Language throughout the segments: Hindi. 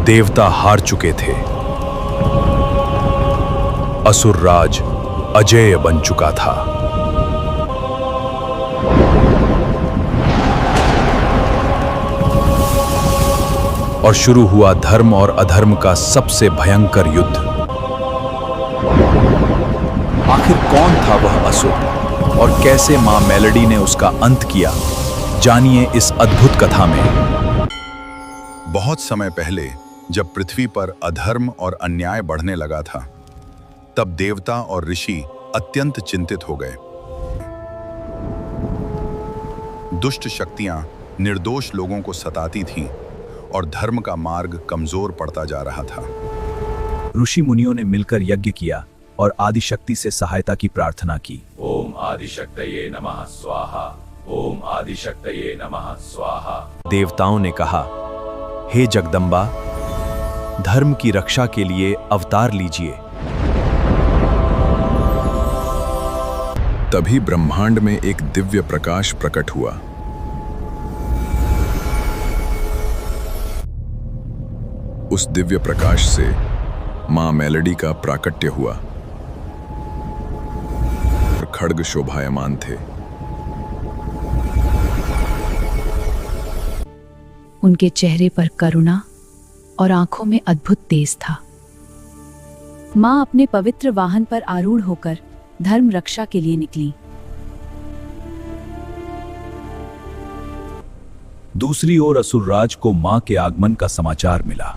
देवता हार चुके थे। असुर राज अजेय बन चुका था। और शुरू हुआ धर्म और अधर्म का सबसे भयंकर युद्ध। आखिर कौन था वह असुर और कैसे मां मेलोडी ने उसका अंत किया, जानिए इस अद्भुत कथा में। बहुत समय पहले जब पृथ्वी पर अधर्म और अन्याय बढ़ने लगा था, तब देवता और ऋषि अत्यंत चिंतित हो गए। दुष्ट शक्तियां निर्दोष लोगों को सताती थीं और धर्म का मार्ग कमजोर पड़ता जा रहा था। ऋषि मुनियों ने मिलकर यज्ञ किया और आदिशक्ति से सहायता की प्रार्थना की। ओम आदिशक्तये नमः स्वाहा, ओम आदिशक्तये नमः स्वाहा। देवताओं ने कहा, हे जगदम्बा, धर्म की रक्षा के लिए अवतार लीजिए। तभी ब्रह्मांड में एक दिव्य प्रकाश प्रकट हुआ। उस दिव्य प्रकाश से मां मेलोडी का प्राकट्य हुआ। खड्ग शोभायमान थे। उनके चेहरे पर करुणा और आंखों में अद्भुत तेज था। मां अपने पवित्र वाहन पर आरूढ़ होकर धर्म रक्षा के लिए निकली। दूसरी ओर असुरराज को मां के आगमन का समाचार मिला।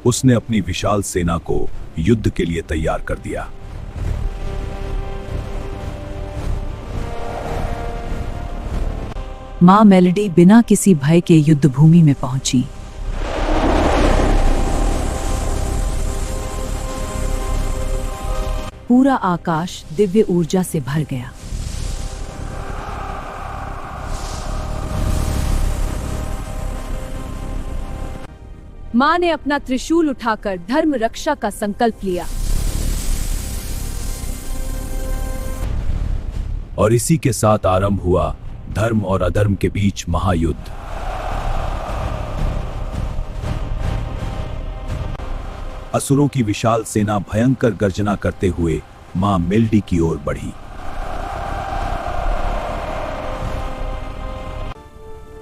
उसने अपनी विशाल सेना को युद्ध के लिए तैयार कर दिया। मां मेलोडी बिना किसी भय के युद्ध भूमि में पहुंची। पूरा आकाश दिव्य ऊर्जा से भर गया। मां ने अपना त्रिशूल उठाकर धर्म रक्षा का संकल्प लिया। और इसी के साथ आरंभ हुआ धर्म और अधर्म के बीच महायुद्ध। असुरों की विशाल सेना भयंकर गर्जना करते हुए मां मेलोडी की ओर बढ़ी।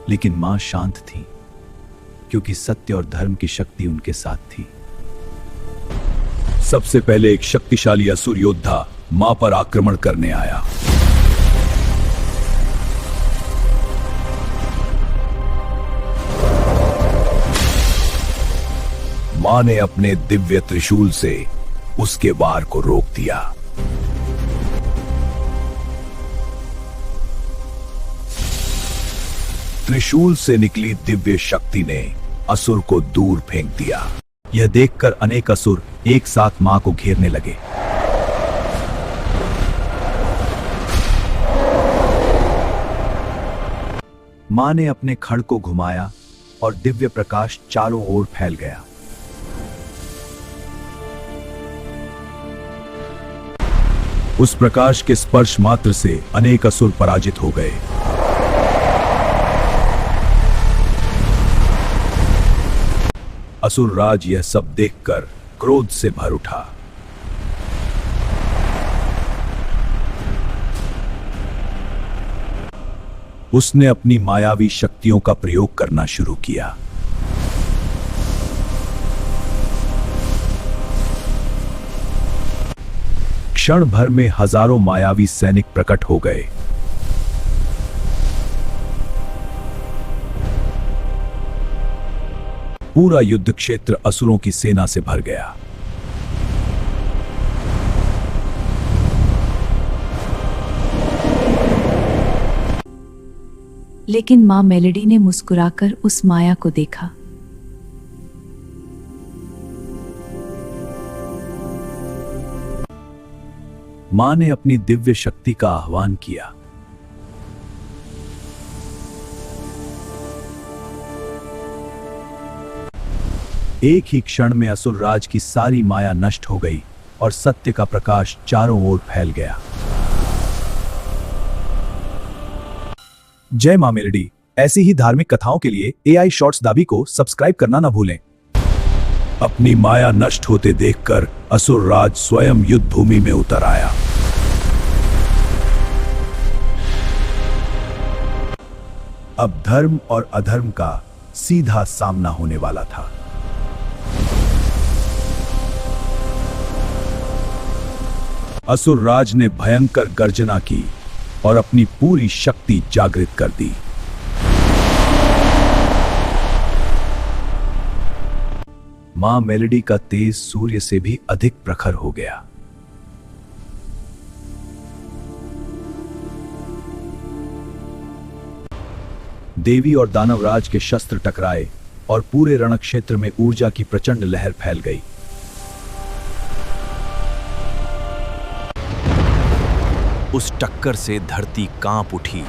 लेकिन मां शांत थी, क्योंकि सत्य और धर्म की शक्ति उनके साथ थी। सबसे पहले एक शक्तिशाली असुर योद्धा मां पर आक्रमण करने आया। मां ने अपने दिव्य त्रिशूल से उसके वार को रोक दिया। त्रिशूल से निकली दिव्य शक्ति ने असुर को दूर फेंक दिया। यह देखकर अनेक असुर एक साथ मां को घेरने लगे। मां ने अपने खड्ग को घुमाया और दिव्य प्रकाश चारों ओर फैल गया। उस प्रकाश के स्पर्श मात्र से अनेक असुर पराजित हो गए। असुर राज यह सब देखकर क्रोध से भर उठा। उसने अपनी मायावी शक्तियों का प्रयोग करना शुरू किया। क्षण भर में हजारों मायावी सैनिक प्रकट हो गए। पूरा युद्ध क्षेत्र असुरों की सेना से भर गया। लेकिन मां मेलोडी ने मुस्कुराकर उस माया को देखा। मां ने अपनी दिव्य शक्ति का आह्वान किया। एक ही क्षण में असुर राज की सारी माया नष्ट हो गई और सत्य का प्रकाश चारों ओर फैल गया। जय मां मेलडी। ऐसी ही धार्मिक कथाओं के लिए AI शॉर्ट्स दाबी को सब्सक्राइब करना ना भूलें। अपनी माया नष्ट होते देखकर असुर राज स्वयं युद्ध भूमि में उतर आया। अब धर्म और अधर्म का सीधा सामना होने वाला था। असुर राज ने भयंकर गर्जना की और अपनी पूरी शक्ति जागृत कर दी। मां मेलडी का तेज सूर्य से भी अधिक प्रखर हो गया। देवी और दानवराज के शस्त्र टकराए और पूरे रणक्षेत्र में ऊर्जा की प्रचंड लहर फैल गई। उस टक्कर से धरती कांप उठी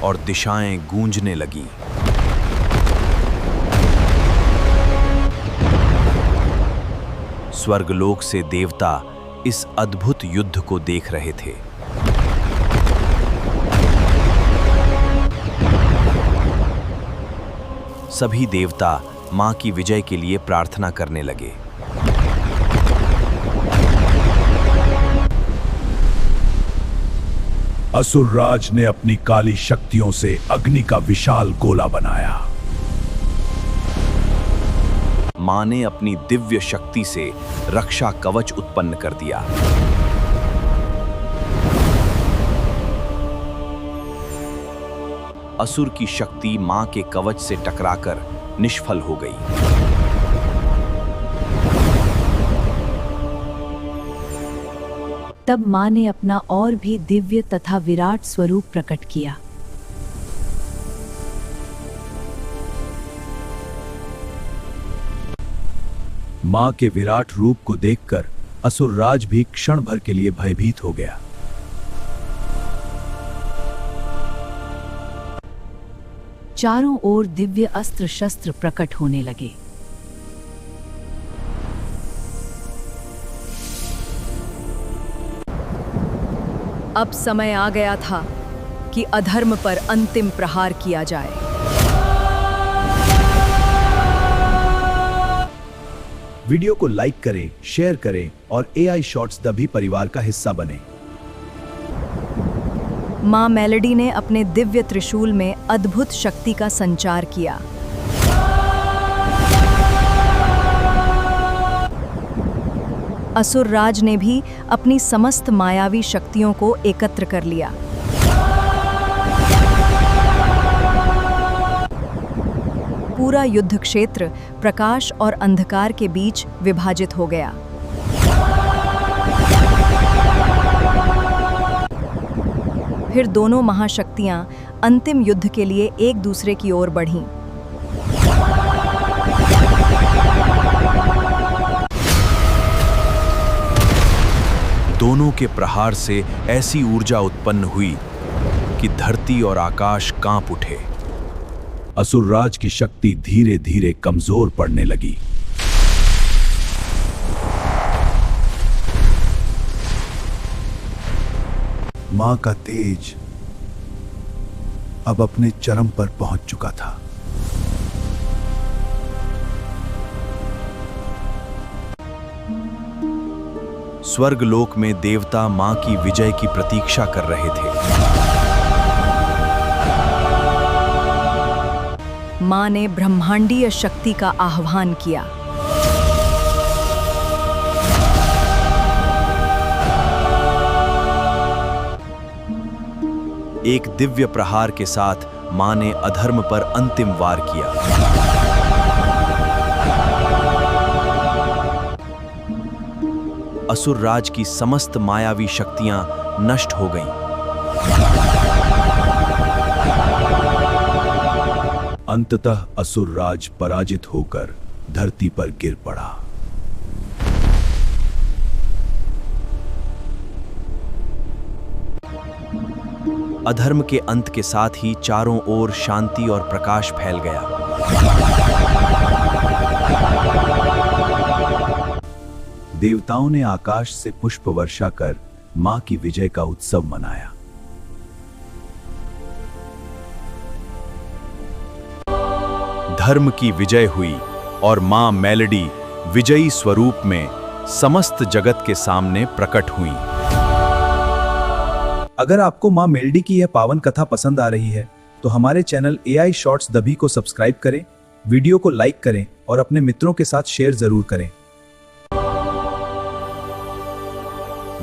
और दिशाएं गूंजने लगीं। स्वर्गलोक से देवता इस अद्भुत युद्ध को देख रहे थे। सभी देवता मां की विजय के लिए प्रार्थना करने लगे। असुर राज ने अपनी काली शक्तियों से अग्नि का विशाल गोला बनाया। मां ने अपनी दिव्य शक्ति से रक्षा कवच उत्पन्न कर दिया। असुर की शक्ति मां के कवच से टकराकर निष्फल हो गई। तब मां ने अपना और भी दिव्य तथा विराट स्वरूप प्रकट किया। मां के विराट रूप को देखकर असुर राज भी क्षण भर के लिए भयभीत हो गया। चारों ओर दिव्य अस्त्र शस्त्र प्रकट होने लगे। अब समय आ गया था कि अधर्म पर अंतिम प्रहार किया जाए। वीडियो को लाइक करें, शेयर करें और AI शॉर्ट्स दाबी परिवार का हिस्सा बने। मां मेलडी ने अपने दिव्य त्रिशूल में अद्भुत शक्ति का संचार किया। असुर राज ने भी अपनी समस्त मायावी शक्तियों को एकत्र कर लिया। पूरा युद्ध क्षेत्र प्रकाश और अंधकार के बीच विभाजित हो गया। फिर दोनों महाशक्तियां अंतिम युद्ध के लिए एक दूसरे की ओर बढ़ीं। दोनों के प्रहार से ऐसी ऊर्जा उत्पन्न हुई कि धरती और आकाश कांप उठे। असुर राज की शक्ति धीरे धीरे कमजोर पड़ने लगी। मां का तेज अब अपने चरम पर पहुंच चुका था। स्वर्गलोक में देवता मां की विजय की प्रतीक्षा कर रहे थे। मां ने ब्रह्मांडीय शक्ति का आह्वान किया। एक दिव्य प्रहार के साथ मां ने अधर्म पर अंतिम वार किया। असुर राज की समस्त मायावी शक्तियां नष्ट हो गईं। अंततः असुर राज पराजित होकर धरती पर गिर पड़ा। अधर्म के अंत के साथ ही चारों ओर शांति और प्रकाश फैल गया। देवताओं ने आकाश से पुष्प वर्षा कर मां की विजय का उत्सव मनाया। अधर्म की विजय हुई और मां मेलेडी विजयी स्वरूप में समस्त जगत के सामने प्रकट हुई। अगर आपको मां मेलेडी की यह पावन कथा पसंद आ रही है तो हमारे चैनल AI शॉर्ट्स दबी को सब्सक्राइब करें, वीडियो को लाइक करें और अपने मित्रों के साथ शेयर जरूर करें।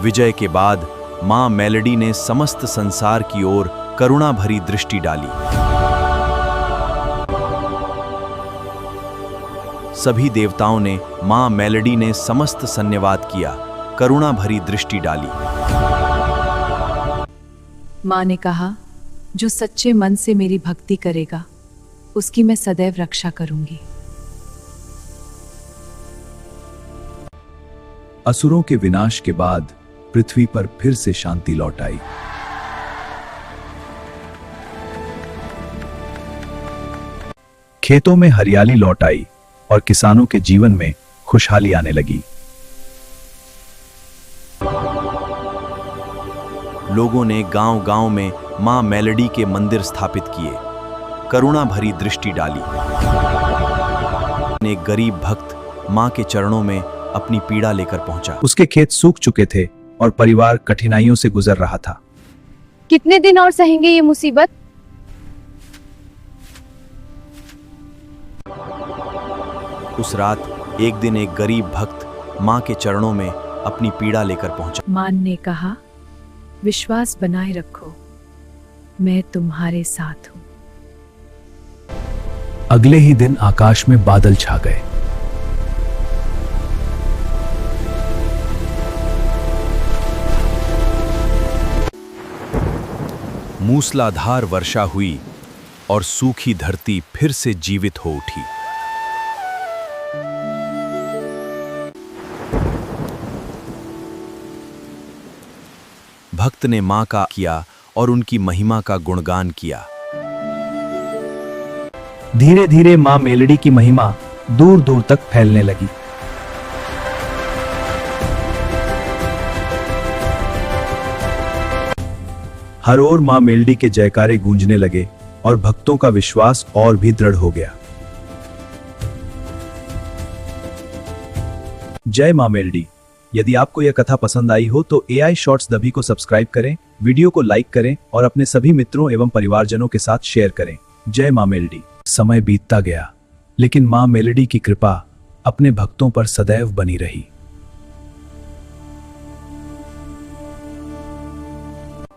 विजय के बाद मां मेलेडी ने समस्त संसार की ओर करुणा भरी दृष्टि डाली। सभी देवताओं ने मां मेलेडी ने समस्त सन्यवाद किया, करुणा भरी दृष्टि डाली। मां ने कहा, जो सच्चे मन से मेरी भक्ति करेगा उसकी मैं सदैव रक्षा करूंगी। असुरों के विनाश के बाद पृथ्वी पर फिर से शांति लौट आई। खेतों में हरियाली लौट आई और किसानों के जीवन में खुशहाली आने लगी। लोगों ने गांव-गांव में मां मेलेडी के मंदिर स्थापित किए, करुणा भरी दृष्टि डाली। एक गरीब भक्त मां के चरणों में अपनी पीड़ा लेकर पहुंचा। उसके खेत सूख चुके थे और परिवार कठिनाइयों से गुजर रहा था। कितने दिन और सहेंगे ये मुसीबत? उस रात एक दिन एक गरीब भक्त मां के चरणों में अपनी पीड़ा लेकर पहुंचा। मां ने कहा, विश्वास बनाए रखो, मैं तुम्हारे साथ हूं। अगले ही दिन आकाश में बादल छा गए। मूसलाधार वर्षा हुई और सूखी धरती फिर से जीवित हो उठी। भक्त ने मां का किया और उनकी महिमा का गुणगान किया। धीरे धीरे मां मेलेडी की महिमा दूर दूर तक फैलने लगी। हर ओर मां मेलेडी के जयकारे गूंजने लगे और भक्तों का विश्वास और भी दृढ़ हो गया। जय मां मेलेडी। यदि आपको यह कथा पसंद आई हो तो AI शॉर्ट्स दबी को सब्सक्राइब करें, वीडियो को लाइक करें और अपने सभी मित्रों एवं परिवारजनों के साथ शेयर करें। जय मां मेलेडी। समय बीतता गया, लेकिन मां मेलेडी की कृपा अपने भक्तों पर सदैव बनी रही।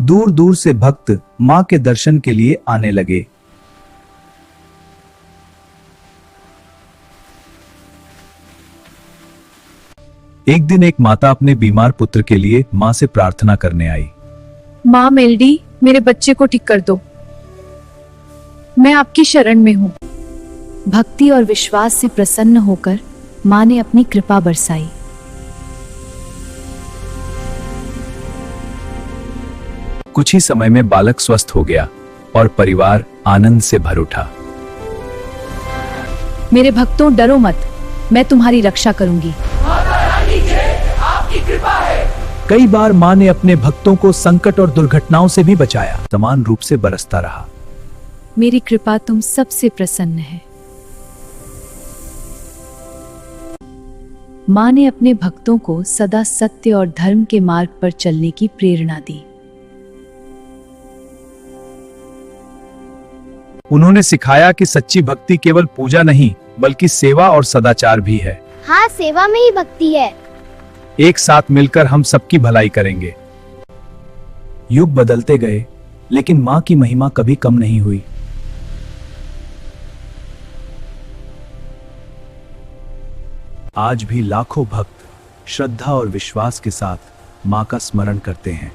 दूर दूर से भक्त मां के दर्शन के लिए आने लगे। एक दिन एक माता अपने बीमार पुत्र के लिए मां से प्रार्थना करने आई। मां मेलेडी, मेरे बच्चे को ठीक कर दो, मैं आपकी शरण में हूं। भक्ति और विश्वास से प्रसन्न होकर मां ने अपनी कृपा बरसाई। कुछ ही समय में बालक स्वस्थ हो गया और परिवार आनंद से भर उठा। मेरे भक्तों, डरो मत, मैं तुम्हारी रक्षा करूंगी। कई बार मां ने अपने भक्तों को संकट और दुर्घटनाओं से भी बचाया। समान रूप से बरसता रहा। मेरी कृपा तुम सबसे प्रसन्न है। मां ने अपने भक्तों को सदा सत्य और धर्म के मार्ग पर चलने की प्रेरणा दी। उन्होंने सिखाया कि सच्ची भक्ति केवल पूजा नहीं बल्कि सेवा और सदाचार भी है। हाँ, सेवा में ही भक्ति है। एक साथ मिलकर हम सबकी भलाई करेंगे। युग बदलते गए, लेकिन मां की महिमा कभी कम नहीं हुई। आज भी लाखों भक्त श्रद्धा और विश्वास के साथ मां का स्मरण करते हैं।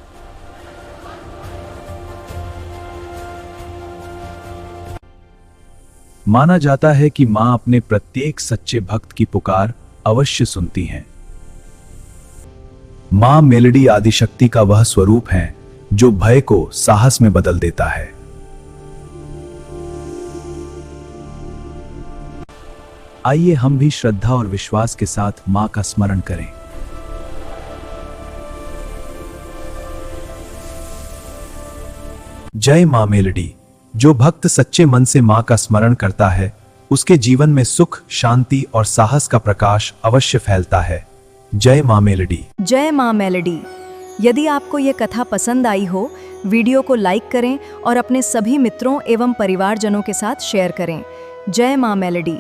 माना जाता है कि मां अपने प्रत्येक सच्चे भक्त की पुकार अवश्य सुनती हैं। मां मेलेडी आदिशक्ति का वह स्वरूप है जो भय को साहस में बदल देता है। आइए हम भी श्रद्धा और विश्वास के साथ मां का स्मरण करें। जय मां मेलेडी। जो भक्त सच्चे मन से मां का स्मरण करता है उसके जीवन में सुख, शांति और साहस का प्रकाश अवश्य फैलता है। जय मां मेलोडी। जय मां मेलोडी। यदि आपको ये कथा पसंद आई हो, वीडियो को लाइक करें और अपने सभी मित्रों एवं परिवारजनों के साथ शेयर करें। जय मां मेलोडी।